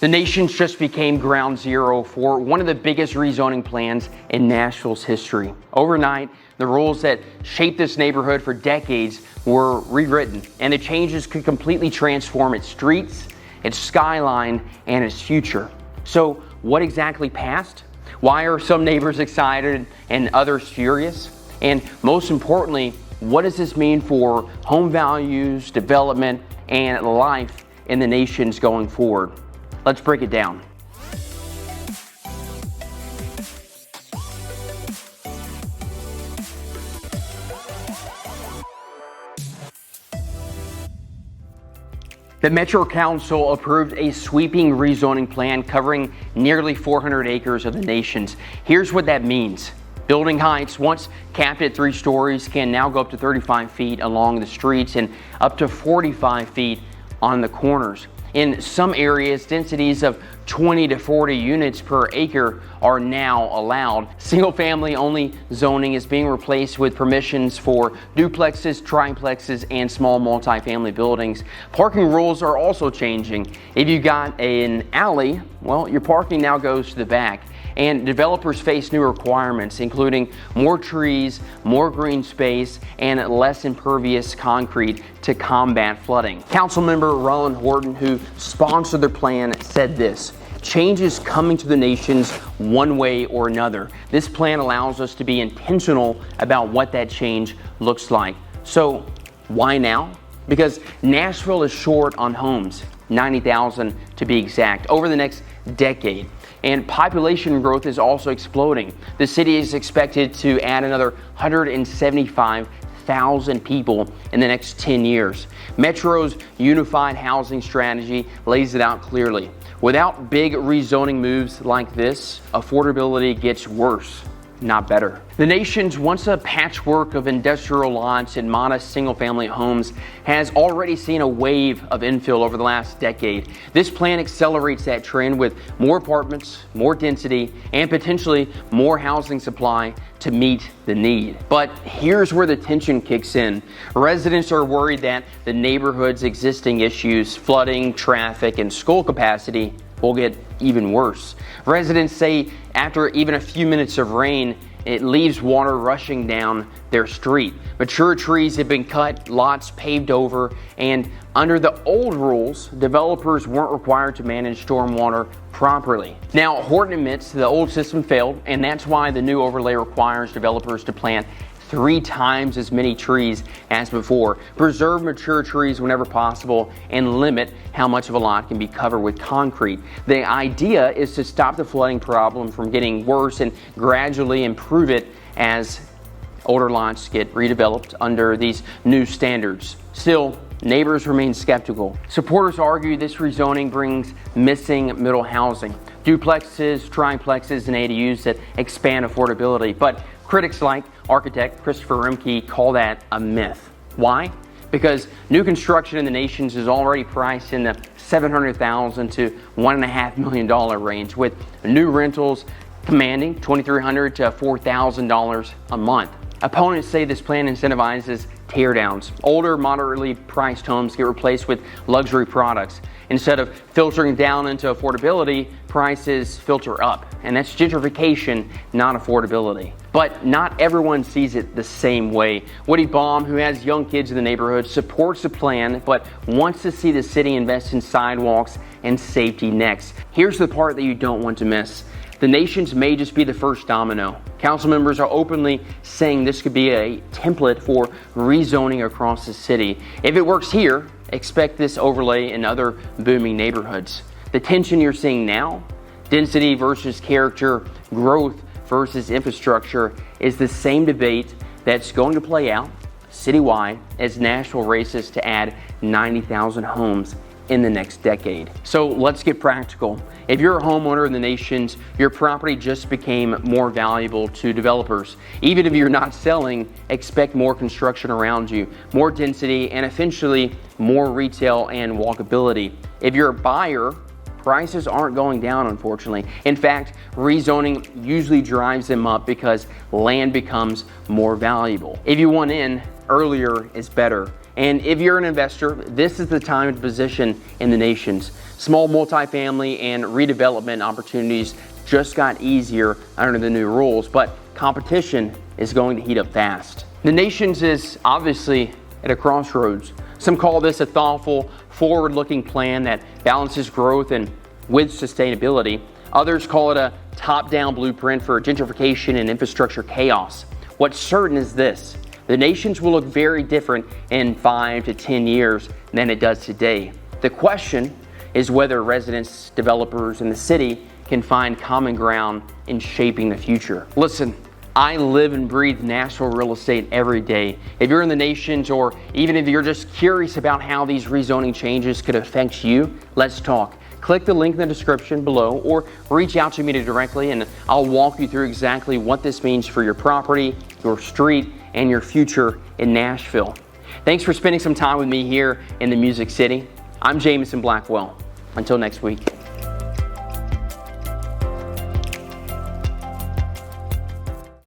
The Nations just became ground zero for one of the biggest rezoning plans in Nashville's history. Overnight, the rules that shaped this neighborhood for decades were rewritten, and the changes could completely transform its streets, its skyline, and its future. So what exactly passed? Why are some neighbors excited and others furious? And most importantly, what does this mean for home values, development, and life in the Nations going forward? Let's break it down. The Metro Council approved a sweeping rezoning plan covering nearly 400 acres of the Nations. Here's what that means. Building heights, once capped at 3 stories, can now go up to 35 feet along the streets and up to 45 feet on the corners. In some areas, densities of 20 to 40 units per acre are now allowed. Single-family only zoning is being replaced with permissions for duplexes, triplexes, and small multifamily buildings. Parking rules are also changing. If you got an alley, well, your parking now goes to the back. And developers face new requirements, including more trees, more green space, and less impervious concrete to combat flooding. Councilmember Roland Horton, who sponsored the plan, said this: "Change is coming to the Nations one way or another. This plan allows us to be intentional about what that change looks like." So why now? Because Nashville is short on homes, 90,000 to be exact, over the next decade. And population growth is also exploding. The city is expected to add another 175,000 people in the next 10 years. Metro's unified housing strategy lays it out clearly. Without big rezoning moves like this, affordability gets worse, not better. The Nations, once a patchwork of industrial lots and modest single-family homes, has already seen a wave of infill over the last decade. This plan accelerates that trend with more apartments, more density, and potentially more housing supply to meet the need. But here's where the tension kicks in. Residents are worried that the neighborhood's existing issues, flooding, traffic, and school capacity, will get even worse. Residents say after even a few minutes of rain, it leaves water rushing down their street. Mature trees have been cut, lots paved over, and under the old rules, developers weren't required to manage stormwater properly. Now, Horton admits the old system failed, and that's why the new overlay requires developers to plant 3 times as many trees as before, preserve mature trees whenever possible, and limit how much of a lot can be covered with concrete. The idea is to stop the flooding problem from getting worse and gradually improve it as older lots get redeveloped under these new standards. Still, neighbors remain skeptical. Supporters argue this rezoning brings missing middle housing, duplexes, triplexes, and ADUs that expand affordability. But critics like architect Christopher Rimke call that a myth. Why? Because new construction in the Nations is already priced in the $700,000 to $1.5 million range, with new rentals commanding $2,300 to $4,000 a month. Opponents say this plan incentivizes teardowns. Older, moderately priced homes get replaced with luxury products. Instead of filtering down into affordability, prices filter up. And that's gentrification, not affordability. But not everyone sees it the same way. Woody Baum, who has young kids in the neighborhood, supports the plan, but wants to see the city invest in sidewalks and safety next. Here's the part that you don't want to miss. The Nations may just be the first domino. Council members are openly saying this could be a template for rezoning across the city. If it works here, expect this overlay in other booming neighborhoods. The tension you're seeing now, density versus character, growth versus infrastructure, is the same debate that's going to play out citywide as Nashville races to add 90,000 homes in the next decade. So let's get practical. If you're a homeowner in the Nations, your property just became more valuable to developers. Even if you're not selling, expect more construction around you, more density, and eventually more retail and walkability. If you're a buyer, prices aren't going down, unfortunately. In fact, rezoning usually drives them up because land becomes more valuable. If you want in, earlier is better. And if you're an investor, this is the time to position in the nations. Small multifamily and redevelopment opportunities just got easier under the new rules, but competition is going to heat up fast. The nations is obviously at a crossroads. Some call this a thoughtful, forward-looking plan that balances growth and with sustainability. Others call it a top-down blueprint for gentrification and infrastructure chaos. What's certain is this: the nations will look very different in 5 to 10 years than it does today. The question is whether residents, developers, and the city can find common ground in shaping the future. Listen, I live and breathe Nashville real estate every day. If you're in the nations, or even if you're just curious about how these rezoning changes could affect you, let's talk. Click the link in the description below or reach out to me directly and I'll walk you through exactly what this means for your property, your street, and your future in Nashville. Thanks for spending some time with me here in the Music City. I'm Jameson Blackwell. Until next week.